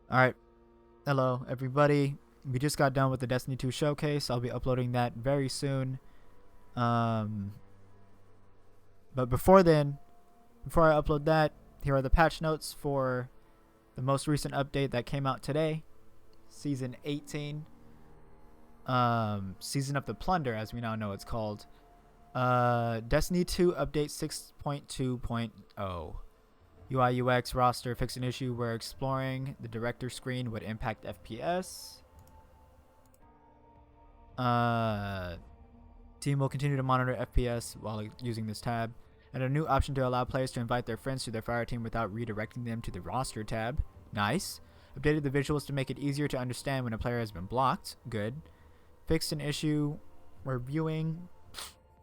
Alright, hello everybody. We just got done with the Destiny 2 showcase. I'll be uploading that very soon. Um, but before I upload that, here are the patch notes for the most recent update that came out today. Season 18. Season of the Plunder, as we now know it's called. Destiny 2 Update 6.2.0. UI UX roster fixed an issue where exploring the director screen would impact FPS. Team will continue to monitor FPS while using this tab, and a new option to allow players to invite their friends to their fire team without redirecting them to the roster tab. Nice. Updated the visuals to make it easier to understand when a player has been blocked. Good. Fixed an issue where viewing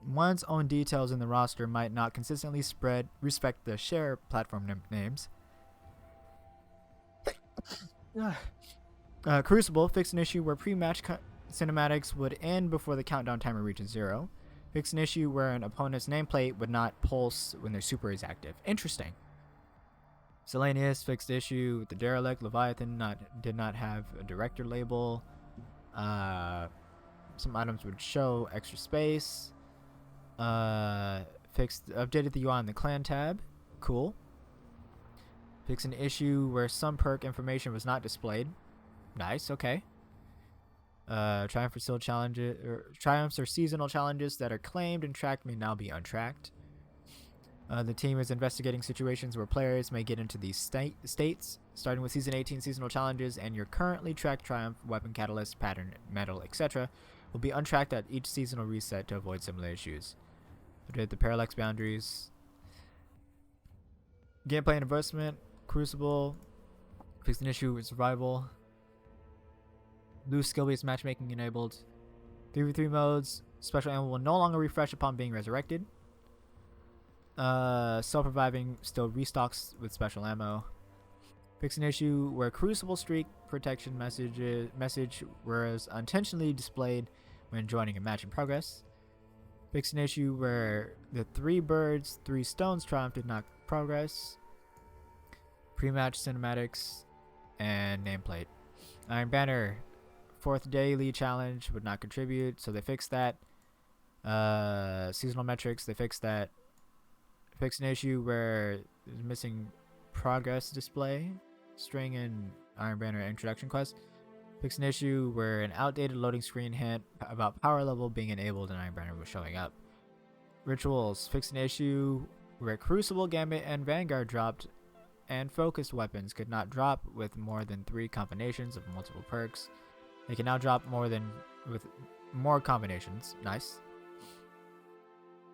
one's own details in the roster might not consistently respect the share platform names. Crucible fixed an issue where pre-match cinematics would end before the countdown timer reaches 0. Fixed an issue where an opponent's nameplate would not pulse when their super is active. Interesting. Selenius fixed issue with the Derelict. Leviathan did not have a director label. Some items would show extra space. Updated the UI in the clan tab. Cool. Fixed an issue where some perk information was not displayed. Nice, okay. Triumphs or seasonal challenges that are claimed and tracked may now be untracked. The team is investigating situations where players may get into these states, starting with Season 18 seasonal challenges, and your currently tracked Triumph, Weapon Catalyst, Pattern, Metal, etc. will be untracked at each seasonal reset to avoid similar issues. Updated the parallax boundaries. Gameplay and investment. Crucible. Fixed an issue with survival. Loose skill-based matchmaking enabled. 3v3 modes. Special ammo will no longer refresh upon being resurrected. Self-reviving still restocks with special ammo. Fix an issue where Crucible streak protection message was unintentionally displayed when joining a match in progress. Fix an issue where the 3 birds, 3 stones triumph did not progress. Pre-match cinematics and nameplate. Iron Banner 4th daily challenge would not contribute, so they fixed that. Seasonal metrics, they fixed that. Fixed an issue where there's missing progress display string in Iron Banner introduction quest. Fixed an issue where an outdated loading screen hint about power level being enabled in Iron Banner was showing up. Rituals fixed an issue where Crucible, Gambit, and Vanguard dropped, and focused weapons could not drop with more than 3 combinations of multiple perks. They can now drop with more combinations. Nice.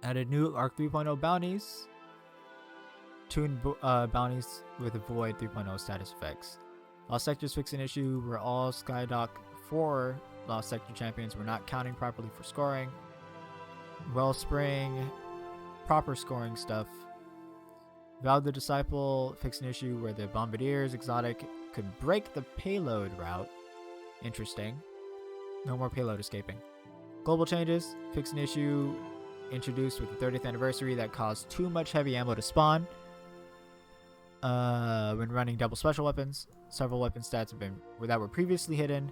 Added new Arc 3.0 bounties. Tuned bounties with Void 3.0 status effects. Lost Sectors fixed an issue where all Skydock 4 Lost Sector champions were not counting properly for scoring. Wellspring, proper scoring stuff. Valve the Disciple fixed an issue where the Bombardier's exotic could break the payload route. Interesting. No more payload escaping. Global changes fixed an issue introduced with the 30th anniversary that caused too much heavy ammo to spawn. When running double special weapons, several weapon stats that were previously hidden,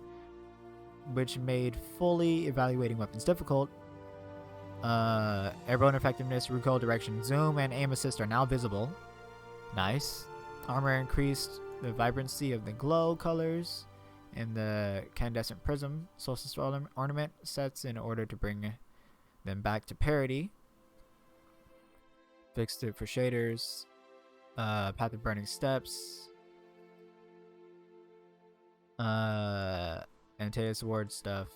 which made fully evaluating weapons difficult. Airborne effectiveness, recoil direction, zoom, and aim assist are now visible. Nice. Armor increased the vibrancy of the glow colors and the Candescent Prism Solstice ornament sets in order to bring them back to parity. Fixed it for shaders. Path of Burning Steps. Antaeus Ward stuff.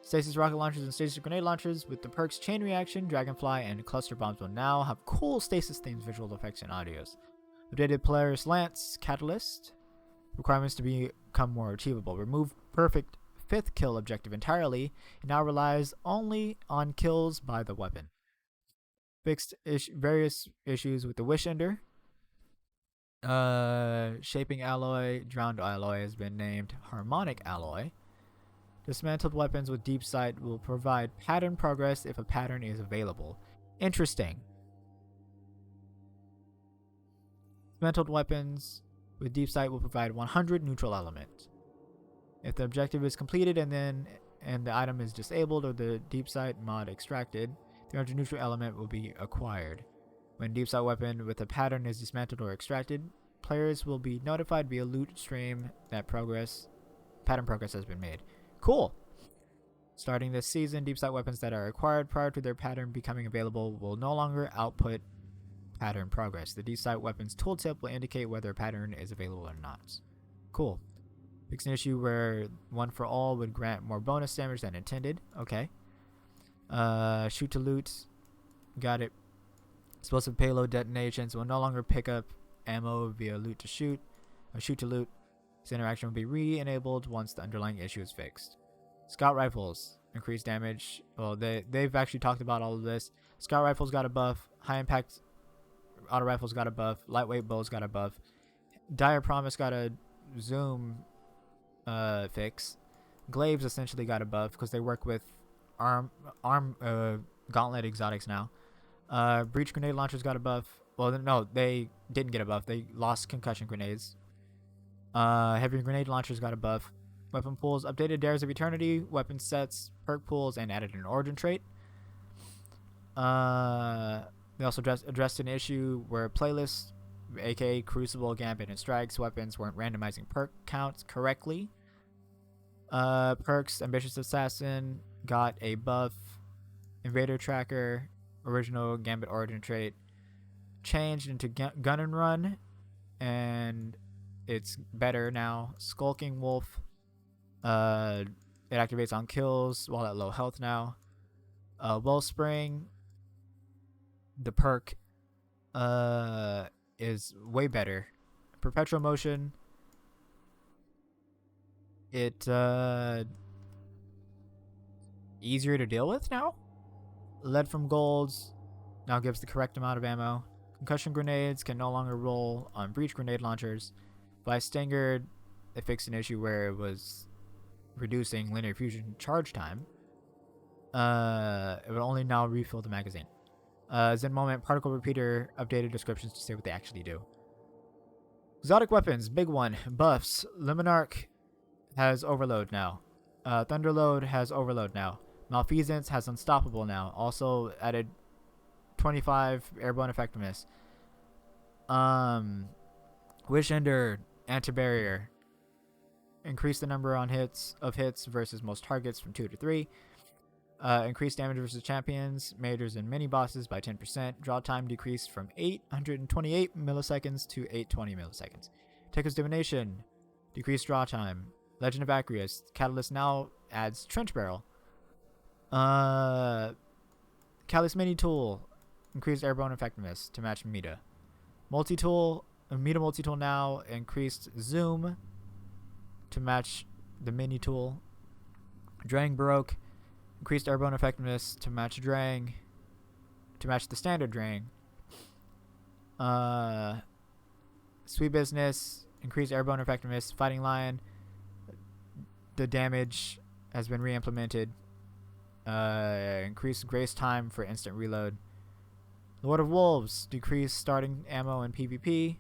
Stasis rocket launchers and stasis grenade launchers with the perks Chain Reaction, Dragonfly, and Cluster Bombs will now have cool stasis themes, visual effects, and audios. Updated Polaris Lance Catalyst. Requirements to become more achievable. Remove perfect 5th kill objective entirely. It now relies only on kills by the weapon. Fixed various issues with the Wish Ender. Shaping Alloy, Drowned Alloy has been named Harmonic Alloy. Dismantled weapons with Deep Sight will provide pattern progress if a pattern is available. Interesting. Dismantled weapons with deep sight will provide 100 neutral element. If the objective is completed and the item is disabled or the deep sight mod extracted, 300 neutral element will be acquired. When deep sight weapon with a pattern is dismantled or extracted, players will be notified via loot stream that pattern progress has been made. Cool. Starting this season, deep sight weapons that are acquired prior to their pattern becoming available will no longer output pattern progress. The deep sight weapons tooltip will indicate whether a pattern is available or not. Cool. Fix an issue where one for all would grant more bonus damage than intended. Okay. Shoot to loot. Got it. Explosive payload detonations will no longer pick up ammo via loot to shoot. Shoot to loot. This interaction will be re-enabled once the underlying issue is fixed. Scout rifles. Increased damage. Well, they've actually talked about all of this. Scout rifles got a buff. High impact auto rifles got a buff. Lightweight bows got a buff. Dire Promise got a zoom fix. Glaives essentially got a buff because they work with gauntlet exotics now. Breach grenade launchers got a buff. Well, no, they didn't get a buff. They lost concussion grenades. Heavy grenade launchers got a buff. Weapon pools updated Dares of Eternity, weapon sets, perk pools, and added an origin trait. They also addressed an issue where playlists, aka Crucible, Gambit, and Strikes weapons weren't randomizing perk counts correctly. Perks, Ambitious Assassin got a buff. Invader Tracker, original Gambit origin trait, changed into Gun and Run, and it's better now. Skulking Wolf, it activates on kills while at low health now. Wellspring, the perk, is way better. Perpetual Motion, it easier to deal with now. Lead from Golds now gives the correct amount of ammo. Concussion grenades can no longer roll on breach grenade launchers. By Stinger, they fixed an issue where it was reducing linear fusion charge time. It will only now refill the magazine. Zen Moment Particle Repeater updated descriptions to say what they actually do. Exotic weapons, big one. Buffs. Limonarch has Overload now. Thunderload has Overload now. Malfeasance has Unstoppable now. Also added 25 airborne effectiveness. Wish Ender, Anti-Barrier. Increase the number of hits versus most targets from 2 to 3. Increase damage versus champions, majors, and mini bosses by 10%. Draw time decreased from 828 milliseconds to 820 milliseconds. Taker's Divination. Decreased draw time. Legend of Acreus. Catalyst now adds Trench Barrel. Catalyst Mini Tool. Increased airborne effectiveness to match Meta. Multi-Tool. Meta Multi-Tool now. Increased Zoom to match the Mini Tool. Drang Baroque. Increased airborne effectiveness to match Drang. To match the standard Drang. Sweet Business. Increased airborne effectiveness. Fighting Lion. The damage has been re-implemented. Increased grace time for instant reload. Lord of Wolves. Decreased starting ammo in PvP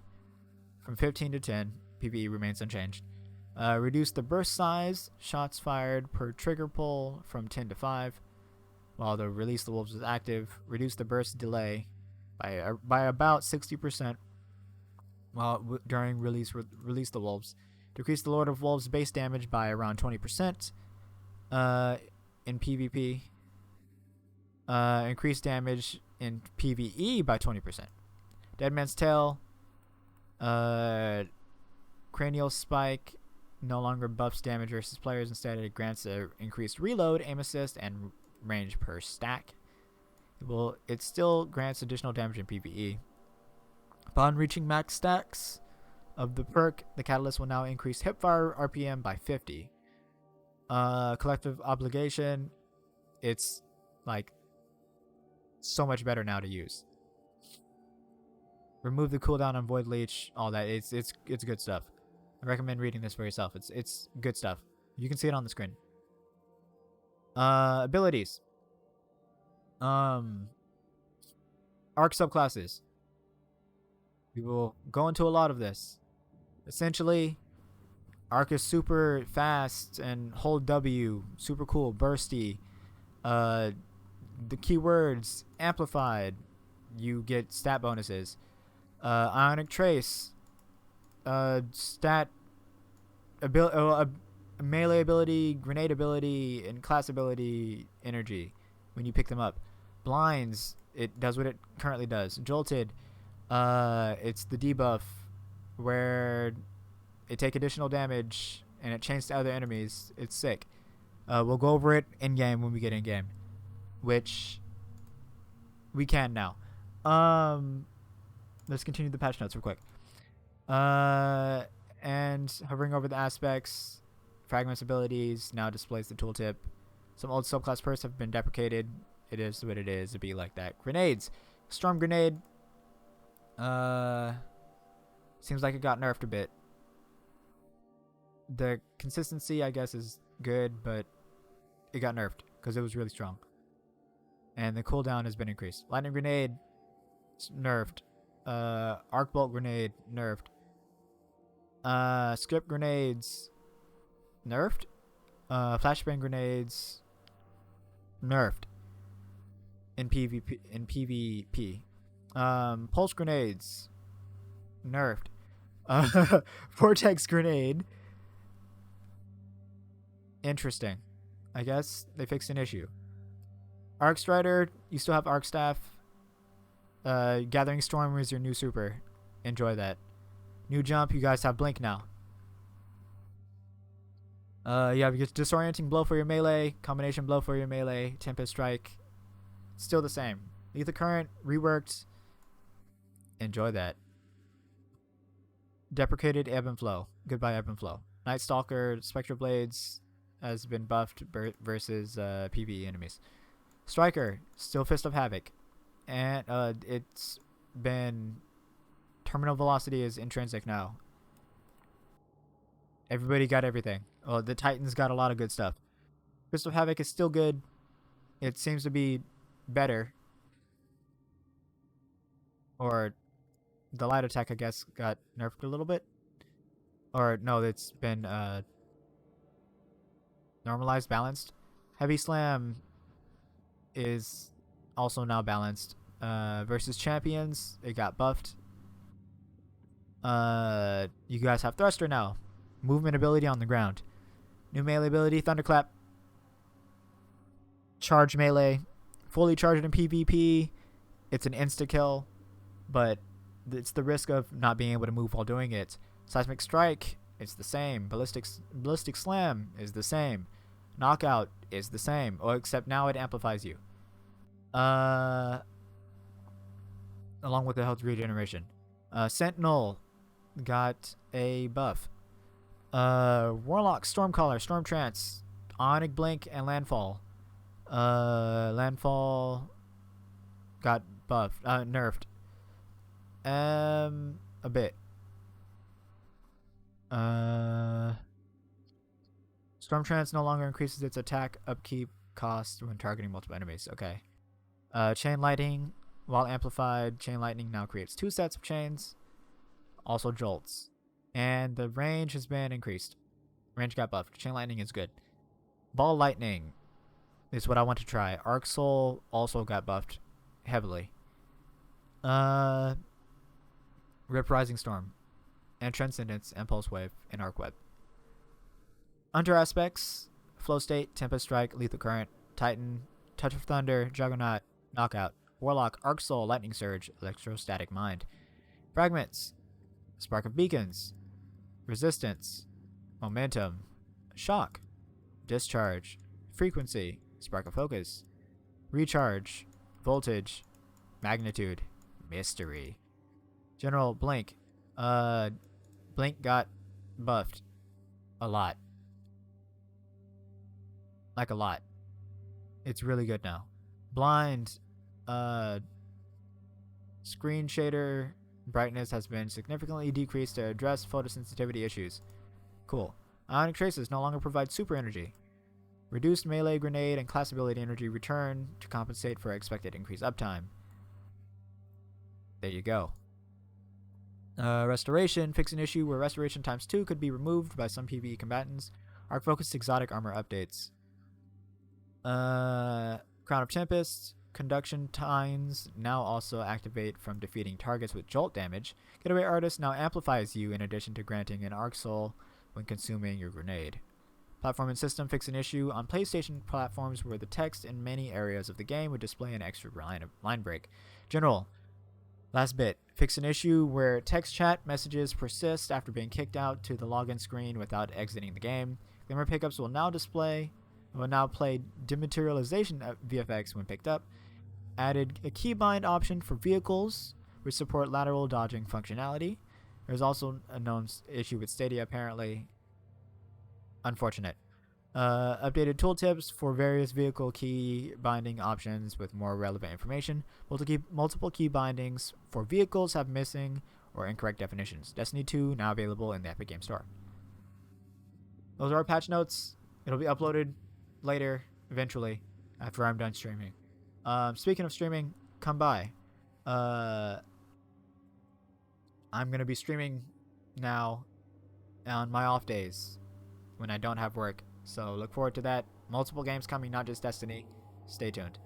from 15 to 10. PvE remains unchanged. Reduce the burst size, shots fired per trigger pull from 10 to 5, while the Release the Wolves is active. Reduce the burst delay by about 60% while during Release the Wolves. Decrease the Lord of Wolves base damage by around 20% in PvP. Increase damage in PvE by 20%. Dead Man's Tail. Cranial Spike no longer buffs damage versus players. Instead, it grants a increased reload, aim assist, and range per stack. It still grants additional damage in PvE. Upon reaching max stacks of the perk, the catalyst will now increase hipfire RPM by 50. Collective Obligation, it's like so much better now to use. Remove the cooldown on Void Leech, all that. It's good stuff. I recommend reading this for yourself. It's good stuff. You can see it on the screen. Abilities. Arc subclasses. We will go into a lot of this. Essentially, Arc is super fast and hold W, super cool, bursty. Uh, the keywords amplified, you get stat bonuses. Ionic Trace, stat melee ability, grenade ability, and class ability energy when you pick them up. Blinds, it does what it currently does. Jolted, it's the debuff where it take additional damage and it chains to other enemies. It's sick. We'll go over it in game when we get in game, which we can now. Let's continue the patch notes real quick. And hovering over the aspects, fragments abilities now displays the tooltip. Some old subclass perks have been deprecated. It is what it is. It'd be like that. Grenades, storm grenade. Seems like it got nerfed a bit. The consistency, I guess, is good, but it got nerfed because it was really strong. And the cooldown has been increased. Lightning grenade, nerfed. Arc bolt grenade, nerfed. Script grenades, nerfed. Flashbang grenades, nerfed. In PvP. Pulse grenades, nerfed. Vortex grenade. Interesting. I guess they fixed an issue. Arc Strider, you still have Arc Staff. Gathering Storm is your new super. Enjoy that. New jump, you guys have Blink now. You have your Disorienting Blow for your melee, Combination Blow for your melee, Tempest Strike. Still the same. Lethal Current, reworked. Enjoy that. Deprecated Ebb and Flow. Goodbye Ebb and Flow. Night Stalker, Spectral Blades has been buffed versus PvE enemies. Striker, still Fist of Havoc. And it's been... Terminal velocity is intrinsic now. Everybody got everything. Oh, the Titans got a lot of good stuff. Fist of Havoc is still good. It seems to be better. Or the light attack, I guess, got nerfed a little bit. Or no, it's been normalized, balanced. Heavy Slam is also now balanced. Versus champions, it got buffed. You guys have Thruster now. Movement ability on the ground. New melee ability, Thunderclap. Charge melee. Fully charged in PvP. It's an insta-kill, but it's the risk of not being able to move while doing it. Seismic Strike, it's the same. Ballistic Slam is the same. Knockout is the same, except now it amplifies you. Along with the health regeneration. Sentinel got a buff. Warlock, Stormcaller, Storm Trance, Ionic Blink, and Landfall. Landfall got buffed, nerfed. A bit. Storm Trance no longer increases its attack upkeep cost when targeting multiple enemies. Okay. Chain Lightning, while amplified, Chain Lightning now creates 2 sets of chains. Also jolts. And the range has been increased. Range got buffed. Chain Lightning is good. Ball Lightning is what I want to try. Arc Soul also got buffed heavily. Rip Rising Storm. And Transcendence and Pulse Wave and Arc Web. Under aspects, Flow State, Tempest Strike, Lethal Current, Titan, Touch of Thunder, Juggernaut, Knockout, Warlock, Arc Soul, Lightning Surge, Electrostatic Mind. Fragments, Spark of Beacons, Resistance, Momentum, Shock, Discharge, Frequency, Spark of Focus, Recharge, Voltage, Magnitude, Mystery. General Blink. Blink got buffed a lot. Like a lot. It's really good now. Blind, screen shader brightness has been significantly decreased to address photosensitivity issues. Cool. Ionic Traces no longer provide super energy. Reduced melee grenade and class ability energy return to compensate for expected increased uptime. There you go. Restoration. Fix an issue where restoration times 2 could be removed by some PvE combatants. Arc-focused exotic armor updates. Crown of Tempest. Conduction tines now also activate from defeating targets with jolt damage. Getaway Artist now amplifies you in addition to granting an arc soul when consuming your grenade. Platform and system. Fix an issue on PlayStation platforms where the text in many areas of the game would display an extra line break. General. Last bit. Fix an issue where text chat messages persist after being kicked out to the login screen without exiting the game. Glimmer pickups will now play dematerialization VFX when picked up. Added a keybind option for vehicles, which support lateral dodging functionality. There's also a known issue with Stadia, apparently. Unfortunate. Updated tooltips for various vehicle key binding options with more relevant information. Multiple key bindings for vehicles have missing or incorrect definitions. Destiny 2 now available in the Epic Game Store. Those are our patch notes. It'll be uploaded later, eventually, after I'm done streaming. Speaking of streaming, come by. I'm going to be streaming now on my off days when I don't have work. So look forward to that. Multiple games coming, not just Destiny. Stay tuned.